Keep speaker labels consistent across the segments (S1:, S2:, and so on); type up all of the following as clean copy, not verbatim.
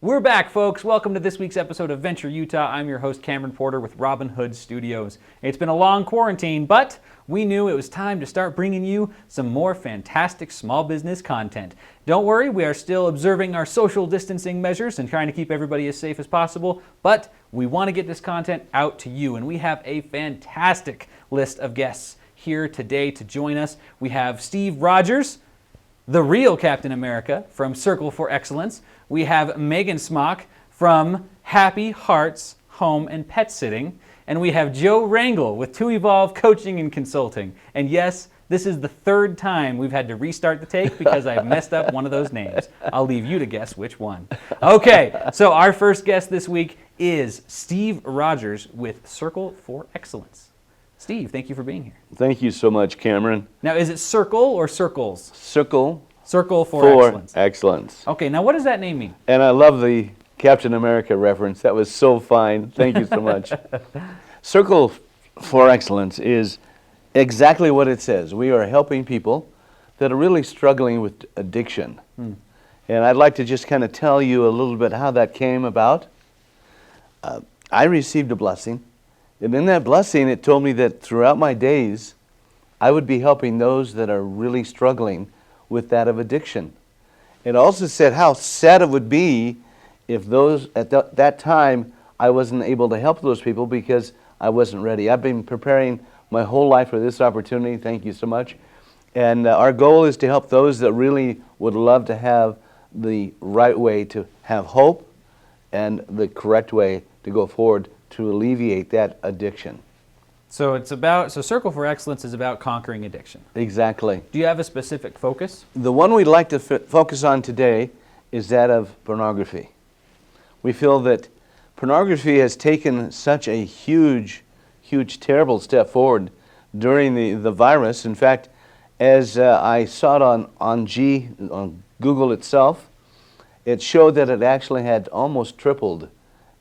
S1: We're back, folks. Welcome to this week's episode of Venture Utah. I'm your host, Cameron Porter with Robin Hood Studios. It's been a long quarantine, but we knew it was time to start bringing you some more fantastic small business content. Don't worry, we are still observing our social distancing measures and trying to keep everybody as safe as possible, but we want to get this content out to you, and we have a fantastic list of guests here today to join us. We have Steve Rogers, the real Captain America from Circle for Excellence. We have Megan Smock from Happy Hearts Home and Pet Sitting. And we have Joe Wrangle with To Evolve Coaching and Consulting. And yes, this is the third time we've had to restart the take because I've messed up one of those names. I'll leave you to guess which one. Okay, so our first guest this week is Steve Rogers with Circle for Excellence. Steve, thank you for being here.
S2: Thank you so much, Cameron.
S1: Now, is it Circle or Circles?
S2: Circle
S1: for
S2: Excellence.
S1: Okay, now what does that name mean?
S2: And I love the Captain America reference. That was so fine. Thank you so much. Circle for Excellence is exactly what it says. We are helping people that are really struggling with addiction. And I'd like to just kind of tell you a little bit how that came about. I received a blessing. And in that blessing, it told me that throughout my days, I would be helping those that are really struggling with that of addiction. It also said how sad it would be if those at that time I wasn't able to help those people because I wasn't ready. I've been preparing my whole life for this opportunity. Thank you so much. And our goal is to help those that really would love to have the right way to have hope and the correct way to go forward to alleviate that addiction.
S1: So Circle for Excellence is about conquering addiction.
S2: Exactly.
S1: Do you have a specific focus?
S2: The one we'd like to focus on today is that of pornography. We feel that pornography has taken such a huge, terrible step forward during the virus. In fact, as I saw it on Google itself, it showed that it actually had almost tripled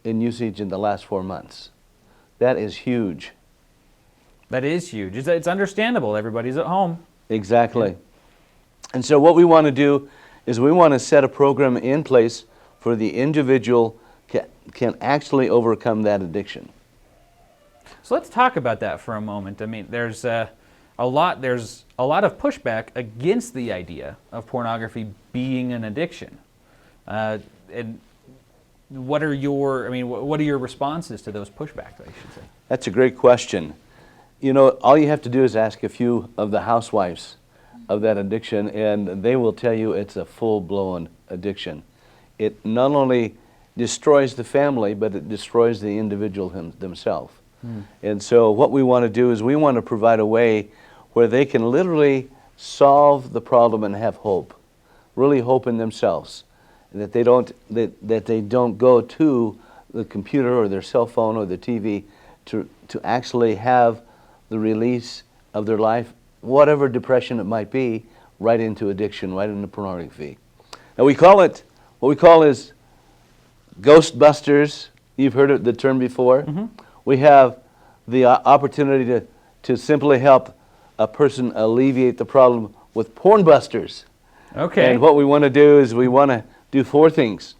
S2: in usage in the last 4 months. That is huge.
S1: That is huge. It's understandable. Everybody's at home.
S2: Exactly. And so what we want to do is we want to set a program in place for the individual can actually overcome that addiction.
S1: So let's talk about that for a moment. I mean, there's a lot of pushback against the idea of pornography being an addiction. And what are your responses to those pushbacks, I should say?
S2: That's a great question. You know, all you have to do is ask a few of the housewives of that addiction, and they will tell you it's a full-blown addiction. It not only destroys the family, but it destroys the individual themselves. And so what we want to do is we want to provide a way where they can literally solve the problem and have hope, really hope in themselves, that they don't go to the computer or their cell phone or the TV to actually have the release of their life, whatever depression it might be, right into addiction, right into pornography. Now what we call is Ghostbusters. You've heard the term before. Mm-hmm. We have the opportunity to simply help a person alleviate the problem with Pornbusters.
S1: Okay.
S2: And what we want to do is we want to do 4 things.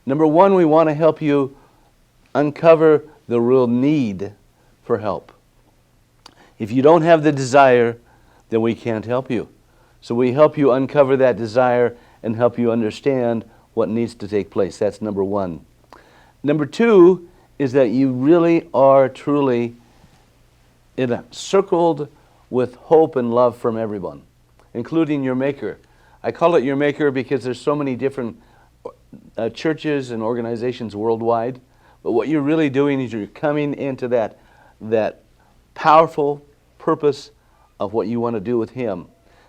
S2: Number 1, we want to help you uncover the real need for help. If you don't have the desire, then we can't help you. So we help you uncover that desire and help you understand what needs to take place. That's number 1. Number 2 is that you really are truly circled with hope and love from everyone, including your Maker. I call it your Maker because there's so many different churches and organizations worldwide. But what you're really doing is you're coming into that powerful purpose of what you want to do with Him.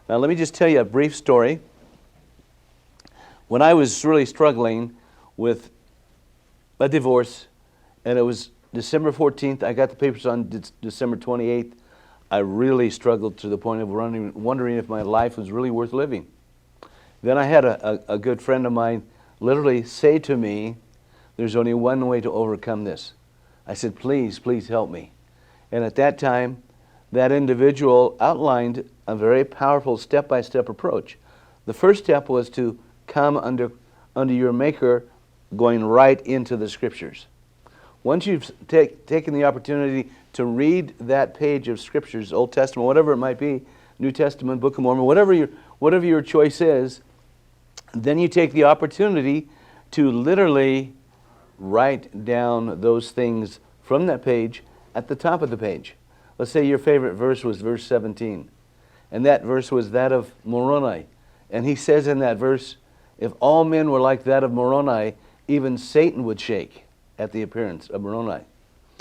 S2: Now let me just tell you a brief story. When I was really struggling with a divorce, and it was December 14th, I got the papers on December 28th, I really struggled to the point of wondering if my life was really worth living. Then I had a good friend of mine literally say to me, there's only one way to overcome this. I said, please help me. And at that time, that individual outlined a very powerful step-by-step approach. The first step was to come under your Maker going right into the Scriptures. Once you've taken the opportunity to read that page of Scriptures, Old Testament, whatever it might be, New Testament, Book of Mormon, whatever your choice is, then you take the opportunity to literally write down those things from that page at the top of the page. Let's say your favorite verse was verse 17, and that verse was that of Moroni. And he says in that verse, if all men were like that of Moroni, even Satan would shake at the appearance of Moroni.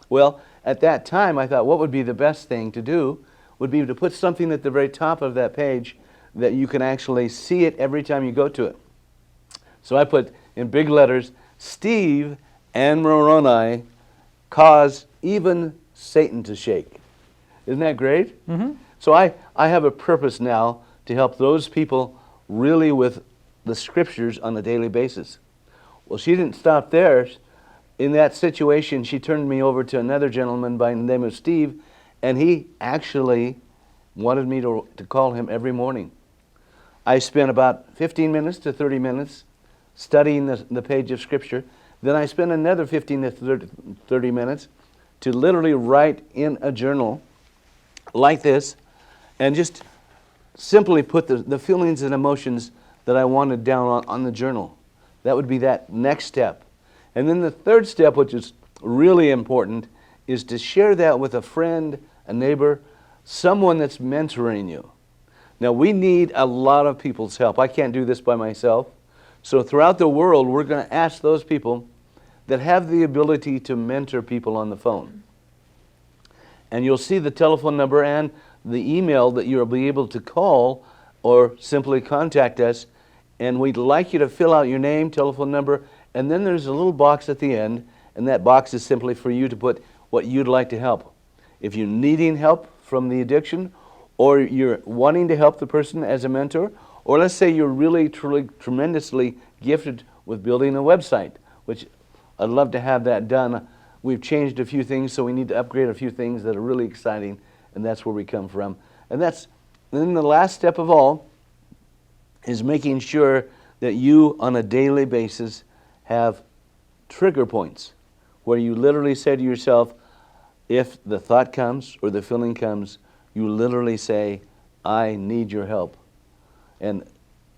S2: Well, at that time, I thought what would be the best thing to do would be to put something at the very top of that page that you can actually see it every time you go to it. So I put in big letters, Steve and Moroni cause even Satan to shake. Isn't that great? Mm-hmm. So I have a purpose now to help those people really with the Scriptures on a daily basis. Well, she didn't stop there. In that situation, she turned me over to another gentleman by the name of Steve, and he actually wanted me to call him every morning. I spent about 15 minutes to 30 minutes studying the page of Scripture. Then I spent another 15 to 30 minutes to literally write in a journal like this and just simply put the feelings and emotions that I wanted down on the journal. That would be that next step. And then the third step, which is really important, is to share that with a friend, a neighbor, someone that's mentoring you. Now, we need a lot of people's help. I can't do this by myself. So throughout the world, we're going to ask those people that have the ability to mentor people on the phone. And you'll see the telephone number and the email that you'll be able to call or simply contact us. And we'd like you to fill out your name, telephone number, and then there's a little box at the end, and that box is simply for you to put what you'd like to help. If you're needing help from the addiction, or you're wanting to help the person as a mentor, or let's say you're really, truly, tremendously gifted with building a website, which I'd love to have that done. We've changed a few things, so we need to upgrade a few things that are really exciting, and that's where we come from. And then the last step of all is making sure that you, on a daily basis, have trigger points where you literally say to yourself, if the thought comes or the feeling comes, you literally say, I need your help. And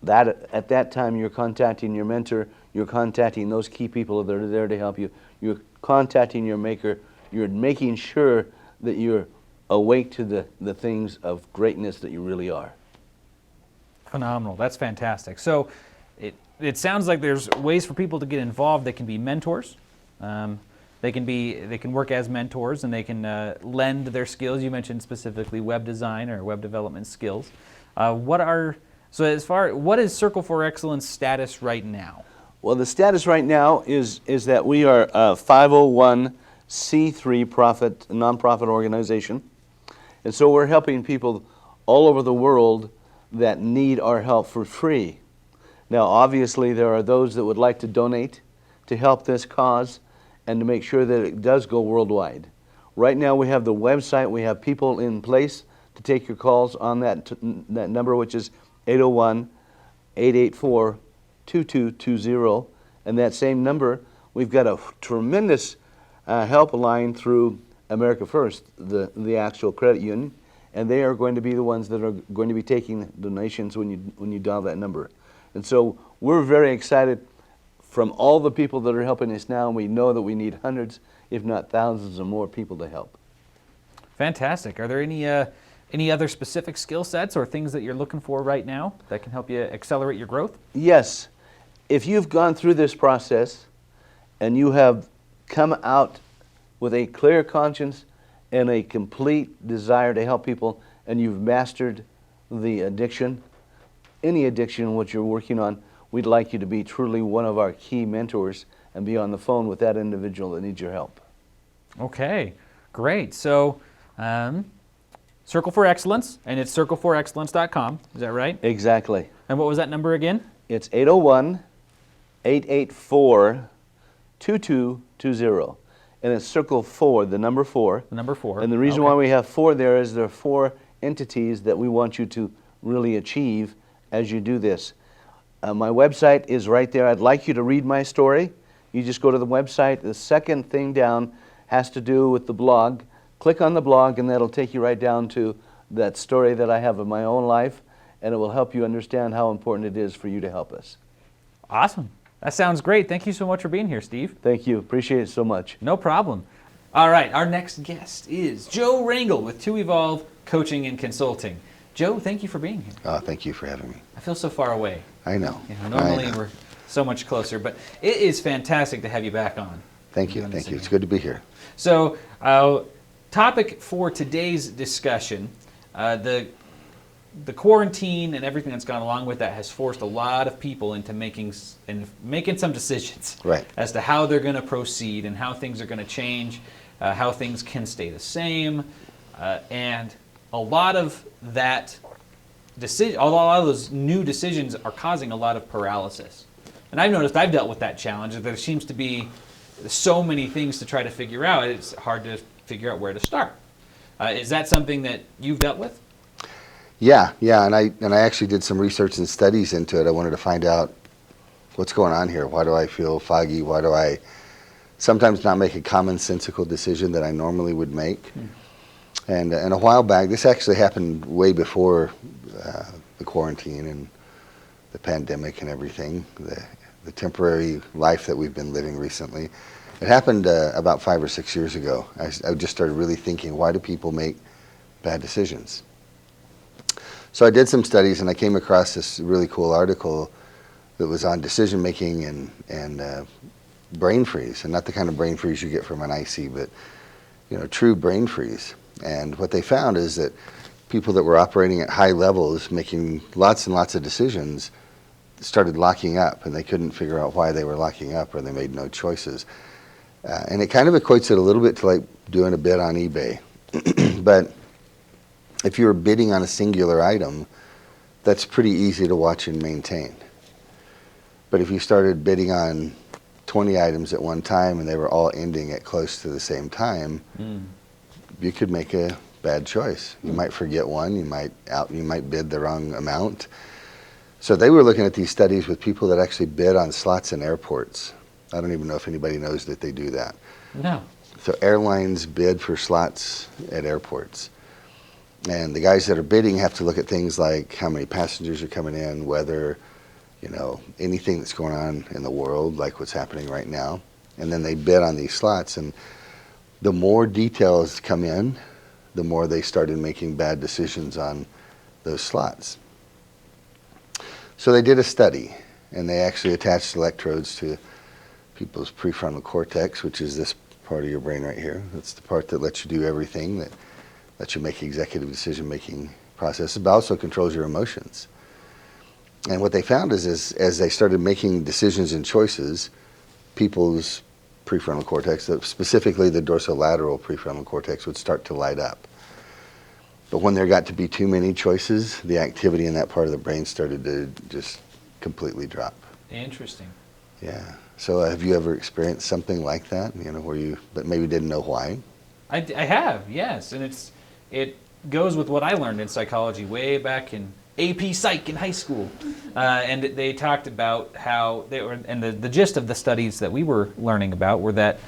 S2: that at that time you're contacting your mentor, you're contacting those key people that are there to help you, you're contacting your maker, you're making sure that you're awake to the things of greatness that you really are.
S1: Phenomenal. That's fantastic. So it sounds like there's ways for people to get involved. They can be mentors. They can work as mentors, and they can lend their skills. You mentioned specifically web design or web development skills. What is Circle for Excellence status right now?
S2: Well, the status right now is that we are a 501c3 nonprofit organization, and so we're helping people all over the world that need our help for free. Now, obviously, there are those that would like to donate to help this cause and to make sure that it does go worldwide. Right now, we have the website. We have people in place to take your calls on that number, which is 801-884-2220. And that same number, we've got a tremendous helpline through America First, the actual credit union, and they are going to be the ones that are going to be taking donations when you dial that number. And so we're very excited from all the people that are helping us now, and we know that we need hundreds, if not thousands, of more people to help.
S1: Fantastic. Are there any other specific skill sets or things that you're looking for right now that can help you accelerate your growth?
S2: Yes. If you've gone through this process and you have come out with a clear conscience and a complete desire to help people, and you've mastered the addiction, any addiction which you're working on, we'd like you to be truly one of our key mentors and be on the phone with that individual that needs your help.
S1: Okay, great. So, Circle for Excellence, and it's circleforexcellence.com. Is that right?
S2: Exactly.
S1: And what was that number again?
S2: It's 801-884-2220. And it's Circle 4, the number 4.
S1: The number 4.
S2: And the reason why we have 4 there is there are 4 entities that we want you to really achieve as you do this. My website is right there. I'd like you to read my story. You just go to the website. The second thing down has to do with the blog. Click on the blog, and that'll take you right down to that story that I have of my own life, and it will help you understand how important it is for you to help us.
S1: Awesome. That sounds great. Thank you so much for being here, Steve.
S2: Thank you. Appreciate it so much.
S1: No problem. All right, our next guest is Joe Rangel with To Evolve Coaching and Consulting. Joe, thank you for being here.
S3: Thank you for having me.
S1: I feel so far away.
S3: I know.
S1: Normally we're so much closer, but it is fantastic to have you back on.
S3: Thank you. Thank you. It's good to be here.
S1: So, topic for today's discussion, the quarantine and everything that's gone along with that has forced a lot of people into making some decisions as to how they're going to proceed and how things are going to change, how things can stay the same, and a lot of those new decisions are causing a lot of paralysis. And I've noticed I've dealt with that challenge. There seems to be so many things to try to figure out. It's hard to figure out where to start. Is that something that you've dealt with?
S3: Yeah, and I actually did some research and studies into it. I wanted to find out what's going on here. Why do I feel foggy? Why do I sometimes not make a commonsensical decision that I normally would make? And a while back, this actually happened way before the quarantine and the pandemic and everything, the temporary life that we've been living recently. It happened about 5 or 6 years ago. I just started really thinking, why do people make bad decisions? So I did some studies, and I came across this really cool article that was on decision making and brain freeze, and not the kind of brain freeze you get from an IC, but true brain freeze. And what they found is that people that were operating at high levels, making lots and lots of decisions, started locking up, and they couldn't figure out why they were locking up, or they made no choices. And it kind of equates it a little bit to like doing a bid on eBay. But if you're bidding on a singular item, that's pretty easy to watch and maintain. But if you started bidding on 20 items at one time and they were all ending at close to the same time, you could make a bad choice. You might forget one, you might bid the wrong amount. So they were looking at these studies with people that actually bid on slots in airports. I don't even know if anybody knows that they do that.
S1: No.
S3: So airlines bid for slots at airports. And the guys that are bidding have to look at things like how many passengers are coming in, weather, anything that's going on in the world, like what's happening right now. And then they bid on these slots. And the more details come in, the more they started making bad decisions on those slots. So they did a study, and they actually attached electrodes to people's prefrontal cortex, which is this part of your brain right here. That's the part that lets you do everything, that lets you make executive decision-making processes, but also controls your emotions. And what they found is as they started making decisions and choices, people's prefrontal cortex, specifically the dorsolateral prefrontal cortex, would start to light up. But when there got to be too many choices, the activity in that part of the brain started to just completely drop.
S1: Interesting.
S3: Yeah. So have you ever experienced something like that, where you, but maybe didn't know why?
S1: I have, yes. And it goes with what I learned in psychology way back in AP Psych in high school. And they talked about how the gist of the studies that we were learning about were that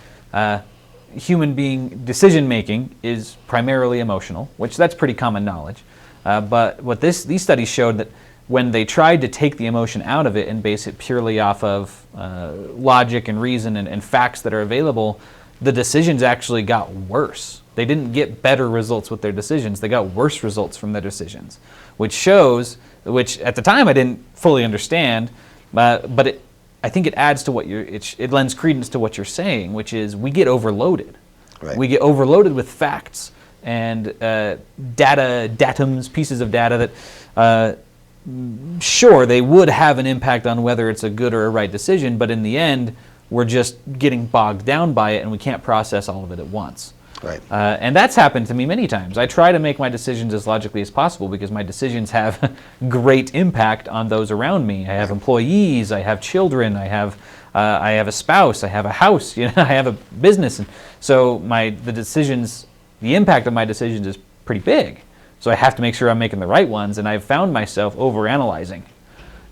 S1: human being decision making is primarily emotional, which that's pretty common knowledge. But what these studies showed that when they tried to take the emotion out of it and base it purely off of logic and reason and facts that are available, the decisions actually got worse. They didn't get better results with their decisions. They got worse results from their decisions, which at the time I didn't fully understand, but I think it adds to it lends credence to what you're saying, which is we get overloaded.
S3: Right.
S1: We get overloaded with facts and datums, pieces of data that sure, they would have an impact on whether it's a good or a right decision, but in the end, we're just getting bogged down by it and we can't process all of it at once.
S3: Right.
S1: And that's happened to me many times. I try to make my decisions as logically as possible because my decisions have great impact on those around me. I have employees, I have children, I have a spouse, I have a house, I have a business. And so the impact of my decisions is pretty big. So I have to make sure I'm making the right ones, and I've found myself overanalyzing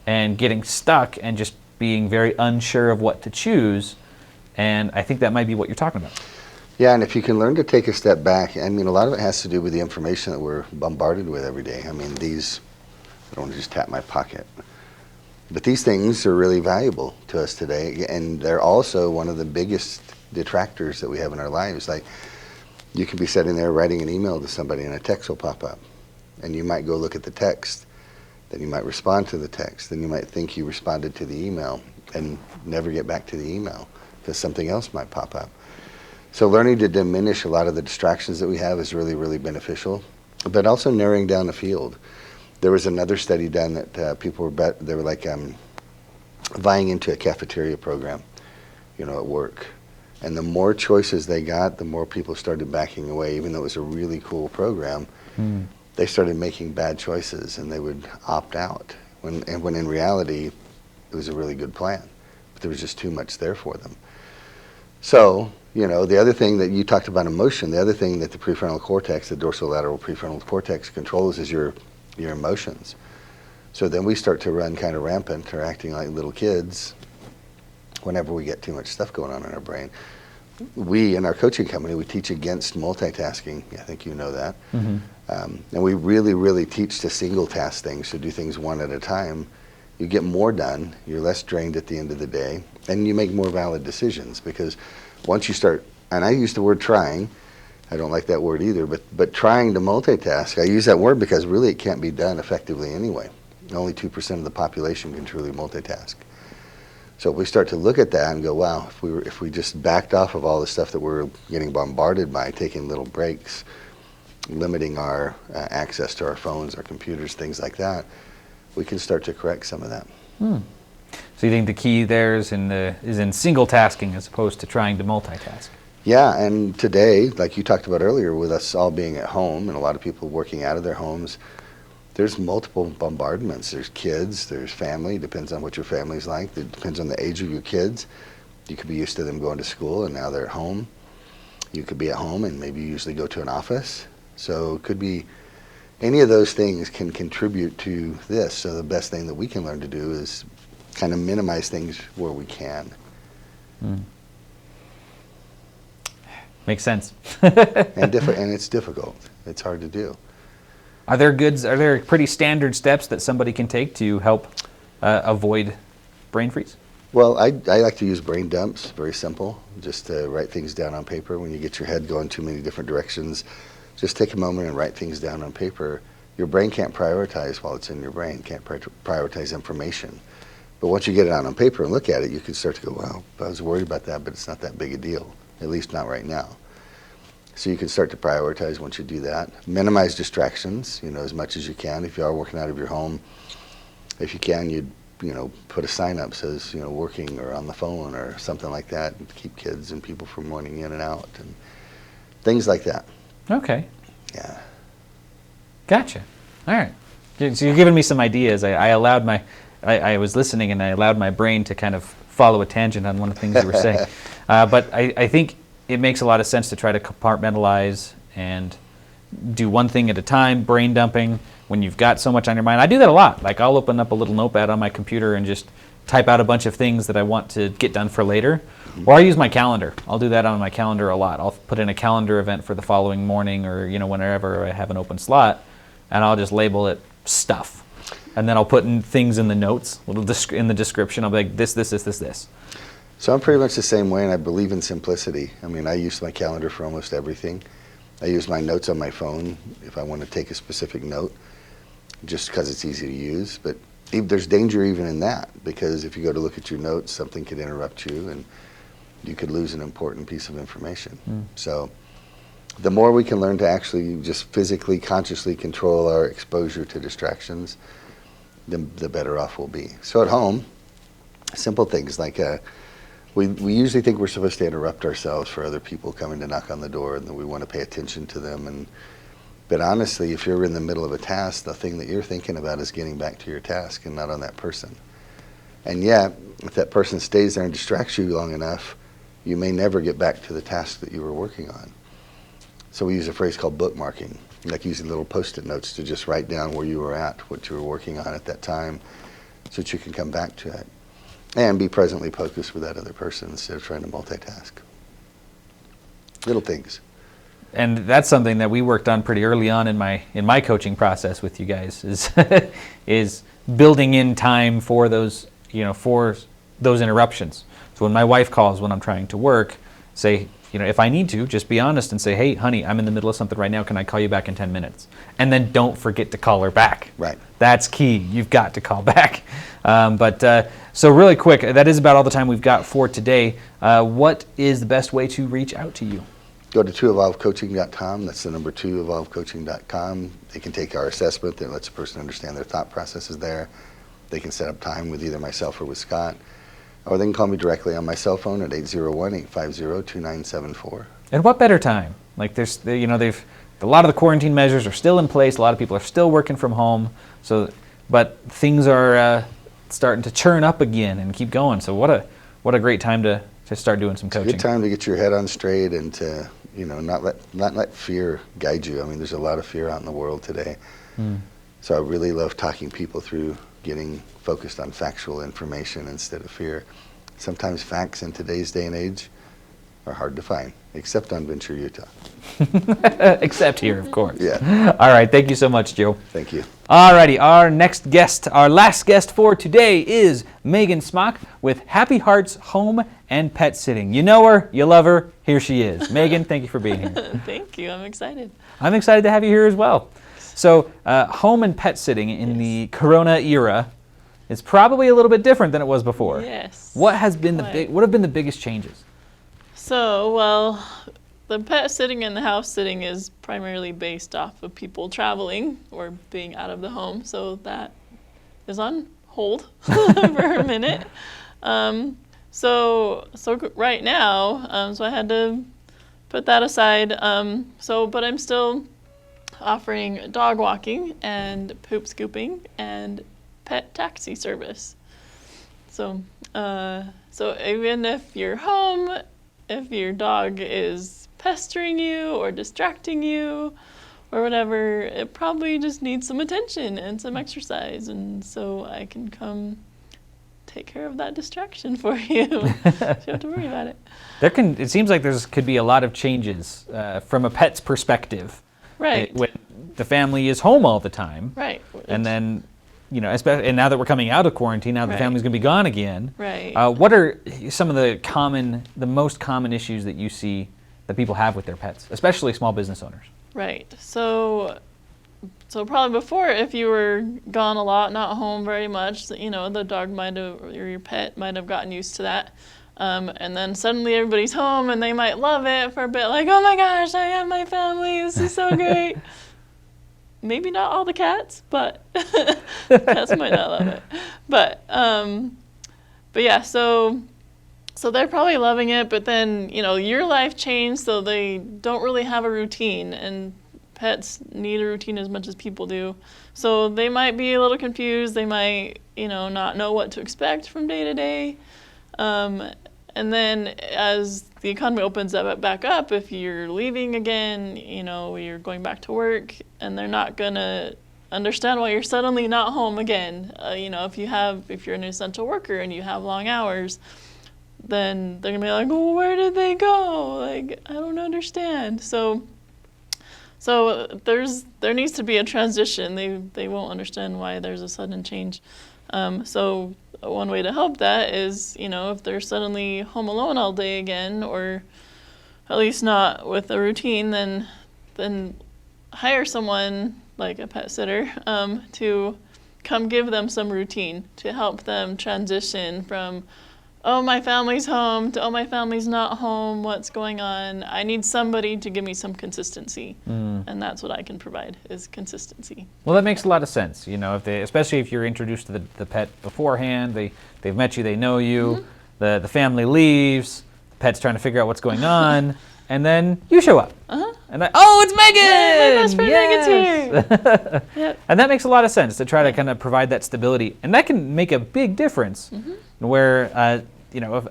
S1: and getting stuck and just being very unsure of what to choose And I think that might be what you're talking about.
S3: Yeah, and if you can learn to take a step back, I mean, a lot of it has to do with the information that we're bombarded with every day. I mean, I don't want to just tap my pocket. But these things are really valuable to us today, and they're also one of the biggest detractors that we have in our lives. Like, you can be sitting there writing an email to somebody, and a text will pop up. And you might go look at the text, then you might respond to the text, then you might think you responded to the email and never get back to the email because something else might pop up. So learning to diminish a lot of the distractions that we have is really, really beneficial, but also narrowing down the field. There was another study done that people were they were like vying into a cafeteria program, at work. And the more choices they got, the more people started backing away, even though it was a really cool program. They started making bad choices and they would opt out. When in reality, it was a really good plan, but there was just too much there for them. So, the other thing that you talked about emotion, the other thing that the prefrontal cortex, the dorsolateral prefrontal cortex controls is your emotions. So then we start to run kind of rampant or acting like little kids whenever we get too much stuff going on in our brain. We, in our coaching company, we teach against multitasking. I think you know that. And we really, really teach to single task things, to do things one at a time. You get more done, you're less drained at the end of the day, and you make more valid decisions, because once you start, and I use the word trying, I don't like that word either, but trying to multitask, I use that word because really it can't be done effectively anyway. Only 2% of the population can truly multitask. So if we start to look at that and go, wow, if we just backed off of all the stuff that we're getting bombarded by, taking little breaks, limiting our access to our phones, our computers, things like that, we can start to correct some of that.
S1: So you think the key there is in single tasking as opposed to trying to multitask?
S3: Yeah, and today, like you talked about earlier, with us all being at home and a lot of people working out of their homes, there's multiple bombardments. There's kids, there's family, depends on what your family's like. It depends on the age of your kids. You could be used to them going to school and now they're at home. You could be at home and maybe you usually go to an office. So it could be any of those things can contribute to this. So the best thing that we can learn to do is kind of minimize things where we can.
S1: Makes sense.
S3: And it's difficult. It's hard to do.
S1: Are there pretty standard steps that somebody can take to help avoid brain freeze?
S3: Well, I like to use brain dumps, very simple, just to write things down on paper. When you get your head going too many different directions, just take a moment and write things down on paper. Your brain can't prioritize while it's in your brain, can't prioritize information. But once you get it out on paper and look at it, you can start to go, well, I was worried about that, but it's not that big a deal, at least not right now. So you can start to prioritize once you do that. Minimize distractions, as much as you can. If you are working out of your home, if you can, you'd put a sign up says, working or on the phone or something like that, to keep kids and people from running in and out and things like that.
S1: Okay.
S3: Yeah.
S1: Gotcha. All right. So you're giving me some ideas. I was listening and I allowed my brain to kind of follow a tangent on one of the things you were saying. But I think it makes a lot of sense to try to compartmentalize and do one thing at a time, brain dumping, when you've got so much on your mind. I do that a lot. Like, I'll open up a little notepad on my computer and just type out a bunch of things that I want to get done for later. Or I use my calendar. I'll do that on my calendar a lot. I'll put in a calendar event for the following morning or, whenever I have an open slot, and I'll just label it stuff. And then I'll put in things in the notes, in the description. I'll be like, this.
S3: So I'm pretty much the same way, and I believe in simplicity. I mean, I use my calendar for almost everything. I use my notes on my phone if I want to take a specific note, just because it's easy to use. But there's danger even in that, because if you go to look at your notes, something could interrupt you, and you could lose an important piece of information. So the more we can learn to actually just physically, consciously control our exposure to distractions, the better off we'll be. So at home, simple things like we usually think we're supposed to interrupt ourselves for other people coming to knock on the door, and that we want to pay attention to them. But honestly, if you're in the middle of a task, the thing that you're thinking about is getting back to your task and not on that person. And yet, if that person stays there and distracts you long enough, you may never get back to the task that you were working on. So we use a phrase called bookmarking, like using little post-it notes to just write down where you were at, what you were working on at that time, so that you can come back to it. And be presently focused with that other person instead of trying to multitask. Little things.
S1: And that's something that we worked on pretty early on in my coaching process with you guys is is building in time for those, for those interruptions. So when my wife calls when I'm trying to work, say, if I need to, just be honest and say, hey, honey, I'm in the middle of something right now. Can I call you back in 10 minutes? And then don't forget to call her back.
S3: Right.
S1: That's key. You've got to call back. So really quick, that is about all the time we've got for today. What is the best way to reach out to you?
S3: Go to 2evolvecoaching.com. That's the number 2evolvecoaching.com. They can take our assessment that lets a person understand their thought processes there. They can set up time with either myself or with Scott. Or they can call me directly on my cell phone at 801-850-2974.
S1: And what better time? Like a lot of the quarantine measures are still in place. A lot of people are still working from home. But things are starting to churn up again and keep going. So what a great time to start doing some coaching.
S3: It's a good time to get your head on straight and to not let fear guide you. I mean, there's a lot of fear out in the world today. So I really love talking people through getting focused on factual information instead of fear. Sometimes facts in today's day and age are hard to find, except on Venture, Utah.
S1: Except here, of course.
S3: Yeah.
S1: All right. Thank you so much, Joe.
S3: Thank you.
S1: All righty. Our last guest for today is Megan Smock with Happy Hearts Home and Pet Sitting. You know her, you love her. Here she is. Megan, thank you for being here.
S4: Thank you. I'm excited.
S1: I'm excited to have you here as well. So, home and pet sitting in the Corona era is probably a little bit different than it was before.
S4: Yes.
S1: What have been the biggest changes?
S4: So, well, the pet sitting and the house sitting is primarily based off of people traveling or being out of the home. So that is on hold for a minute. So right now, so I had to put that aside. But I'm still offering dog walking and poop scooping and pet taxi service. So even if you're home, if your dog is pestering you or distracting you or whatever, it probably just needs some attention and some exercise, and so I can come take care of that distraction for you. You don't have to worry about it.
S1: It seems like could be a lot of changes from a pet's perspective.
S4: Right.
S1: When the family is home all the time.
S4: Right.
S1: And then, especially, and now that we're coming out of quarantine, now the family's going to be gone again.
S4: Right.
S1: What are some of the most common issues that you see that people have with their pets, especially small business owners?
S4: Right. So probably before, if you were gone a lot, not home very much, the dog or your pet might have gotten used to that. And then suddenly everybody's home and they might love it for a bit, like, oh my gosh, I have my family, this is so great. Maybe not all the cats, but cats might not love it. But yeah, so they're probably loving it, but then, your life changed, so they don't really have a routine, and pets need a routine as much as people do. So they might be a little confused, they might, not know what to expect from day to day. And then as the economy opens back up, if you're leaving again, you're going back to work, and they're not going to understand why you're suddenly not home again. If you're an essential worker and you have long hours, then they're going to be like, well, where did they go? Like, I don't understand. So there needs to be a transition. They won't understand why there's a sudden change. So one way to help that is, if they're suddenly home alone all day again, or at least not with a routine, then hire someone like a pet sitter to come give them some routine to help them transition from, oh, my family's home to, oh, my family's not home, what's going on? I need somebody to give me some consistency. And that's what I can provide, is consistency.
S1: Well, that makes a lot of sense. Especially if you're introduced to the pet beforehand, they've met you, they know you, the family leaves, the pet's trying to figure out what's going on, and then you show up. And it's Megan!
S4: Yay, my best friend Megan's here! Yep.
S1: And that makes a lot of sense to try to kind of provide that stability. And that can make a big difference where,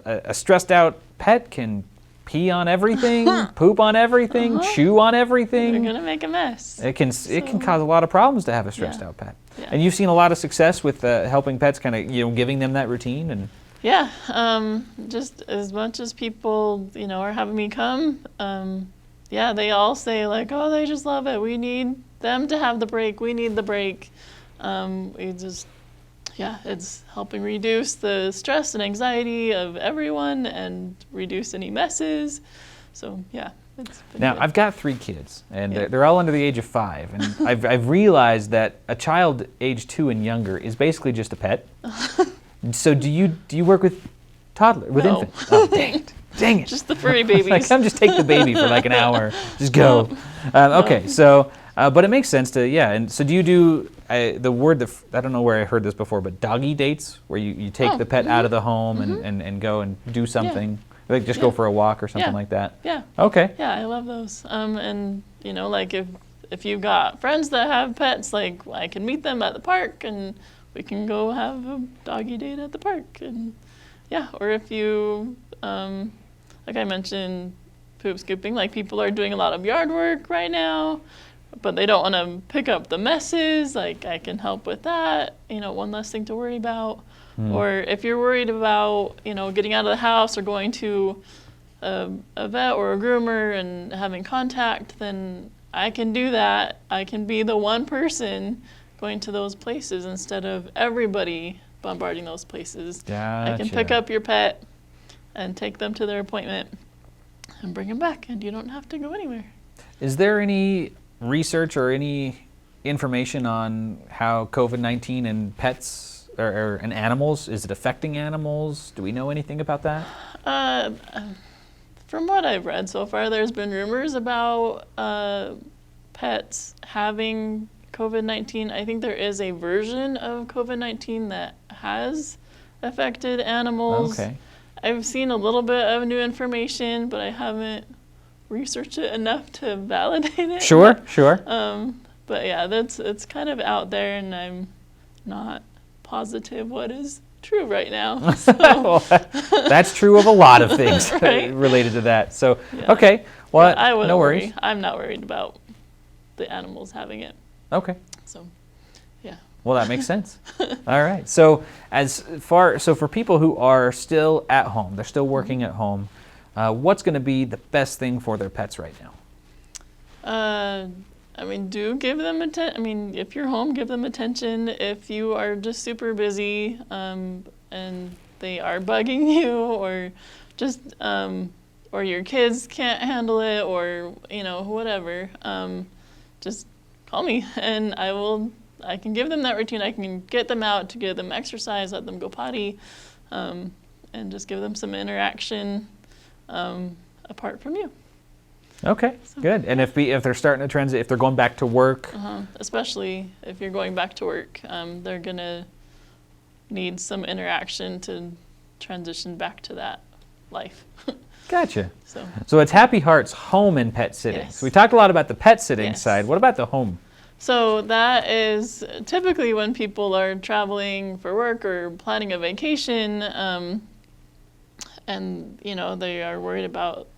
S1: a stressed out pet can pee on everything, poop on everything, chew on everything.
S4: You're going to make a mess.
S1: It can cause a lot of problems to have a stressed out pet. Yeah. And you've seen a lot of success with helping pets, kind of, giving them that routine and
S4: Yeah, just as much as people, are having me come, yeah, they all say like, oh, they just love it. We need them to have the break. We need the break. It's helping reduce the stress and anxiety of everyone and reduce any messes. So yeah, it's been
S1: Now,
S4: good.
S1: I've got 3 kids, and
S4: Yeah.
S1: they're all under the age of 5, and I've realized that a child age 2 and younger is basically just a pet. So do you work with
S4: No.
S1: infants? Oh, dang it. Dang it.
S4: Just the furry babies.
S1: Like, come just take the baby for like an hour. Just go. Okay, so, but it makes sense to, yeah. And so do you do the word, I don't know where I heard this before, but doggy dates, where you take the pet out of the home and go and do something? Like just go for a walk or something
S4: Yeah.
S1: like that?
S4: Yeah.
S1: Okay.
S4: Yeah, I love those. And like if you've got friends that have pets, like I can meet them at the park and we can go have a doggy date at the park. And yeah, or if you, like I mentioned, poop scooping, like people are doing a lot of yard work right now, but they don't want to pick up the messes. Like I can help with that. One less thing to worry about. Or if you're worried about, getting out of the house or going to a vet or a groomer and having contact, then I can do that. I can be the one person going to those places instead of everybody bombarding those places. I can pick
S1: Gotcha.
S4: up your pet and take them to their appointment and bring them back, and you don't have to go anywhere.
S1: Is there any research or any information on how COVID-19 and pets and animals, is it affecting animals? Do we know anything about that?
S4: From what I've read so far, there's been rumors about pets having COVID-19. I think there is a version of COVID-19 that has affected animals.
S1: Okay.
S4: I've seen a little bit of new information, but I haven't researched it enough to validate it.
S1: Sure.
S4: But yeah, it's kind of out there, and I'm not positive what is true right now. So,
S1: Well, that's true of a lot of things
S4: Right.
S1: related to that. So,
S4: Yeah.
S1: okay. Well,
S4: I wouldn't
S1: no worries.
S4: worry. I'm not worried about the animals having it.
S1: Okay.
S4: So, yeah.
S1: Well, that makes sense. All right. So, for people who are still at home, they're still working at home, what's going to be the best thing for their pets right now?
S4: Do give them attention. If you're home, give them attention. If you are just super busy and they are bugging you, or just or your kids can't handle it, or whatever, just call me and I can give them that routine. I can get them out to give them exercise, let them go potty, and just give them some interaction apart from you.
S1: Okay, good. And if they're starting to transit, if they're going back to work,
S4: Especially if you're going back to work, they're gonna need some interaction to transition back to that life.
S1: gotcha.
S4: So
S1: So it's Happy Hearts home and pet sitting.
S4: Yes.
S1: So we talked a lot about the pet sitting
S4: Yes.
S1: side. What about the home?
S4: So that is typically when people are traveling for work or planning a vacation, and they are worried about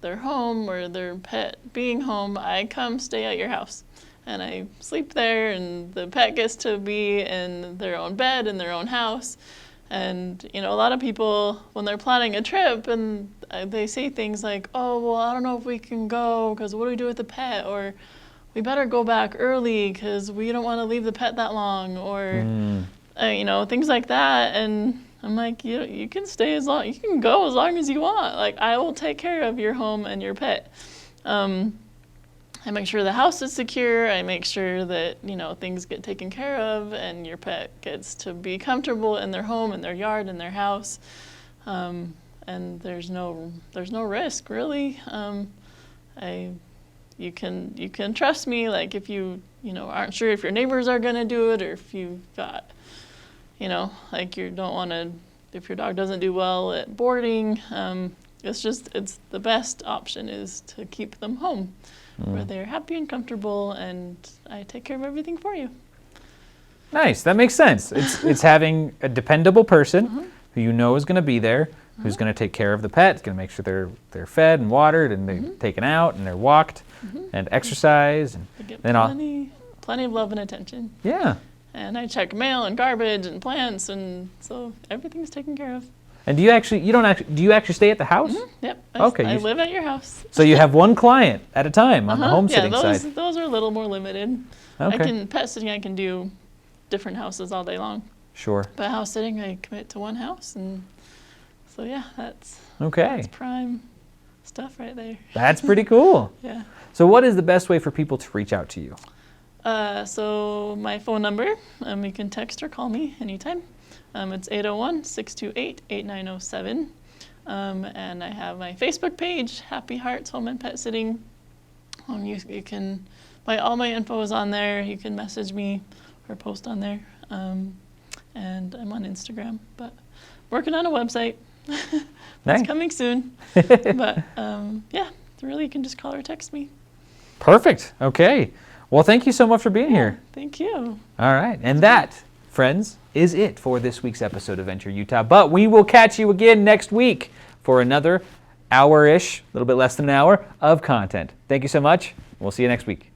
S4: their home or their pet being home. I come stay at your house, and I sleep there, and the pet gets to be in their own bed in their own house. And a lot of people, when they're planning a trip, and they say things like, "Oh, well, I don't know if we can go because what do we do with the pet?" or "We better go back early because we don't want to leave the pet that long," or things like that. And I'm like, you can stay you can go as long as you want. Like, I will take care of your home and your pet. I make sure the house is secure. I make sure that things get taken care of, and your pet gets to be comfortable in their home, in their yard, in their house. And there's no risk really. You can trust me. Like, if you aren't sure if your neighbors are gonna do it, or if you've got like you don't want to, if your dog doesn't do well at boarding, it's the best option is to keep them home where they're happy and comfortable, and I take care of everything for you.
S1: Nice. That makes sense. It's having a dependable person who is going to be there, who's going to take care of the pet, going to make sure they're fed and watered, and they're taken out and they're walked and exercise, and
S4: They get
S1: then
S4: plenty of love and attention.
S1: yeah.
S4: And I check mail and garbage and plants, and so everything's taken care of.
S1: And do you actually stay at the house?
S4: Yep.
S1: Okay,
S4: I
S1: you-
S4: live at your house.
S1: So you have one client at a time on the
S4: Yeah,
S1: home-sitting
S4: those
S1: side.
S4: those are a little more limited.
S1: Okay.
S4: Pet sitting I can do different houses all day long.
S1: Sure.
S4: But house sitting I commit to one house, and so yeah, that's
S1: Okay.
S4: prime stuff right there.
S1: That's pretty cool.
S4: Yeah.
S1: So what is the best way for people to reach out to you?
S4: So my phone number, you can text or call me anytime. It's 801-628-8907. And I have my Facebook page, Happy Hearts Home and Pet Sitting. You can, all my info is on there. You can message me or post on there. And I'm on Instagram, but working on a website.
S1: Nice.
S4: It's coming soon. But yeah, really you can just call or text me.
S1: Perfect. Okay. Well, thank you so much for being here.
S4: Thank you.
S1: All right. And that, friends, is it for this week's episode of Venture Utah. But we will catch you again next week for another hour-ish, a little bit less than an hour, of content. Thank you so much. We'll see you next week.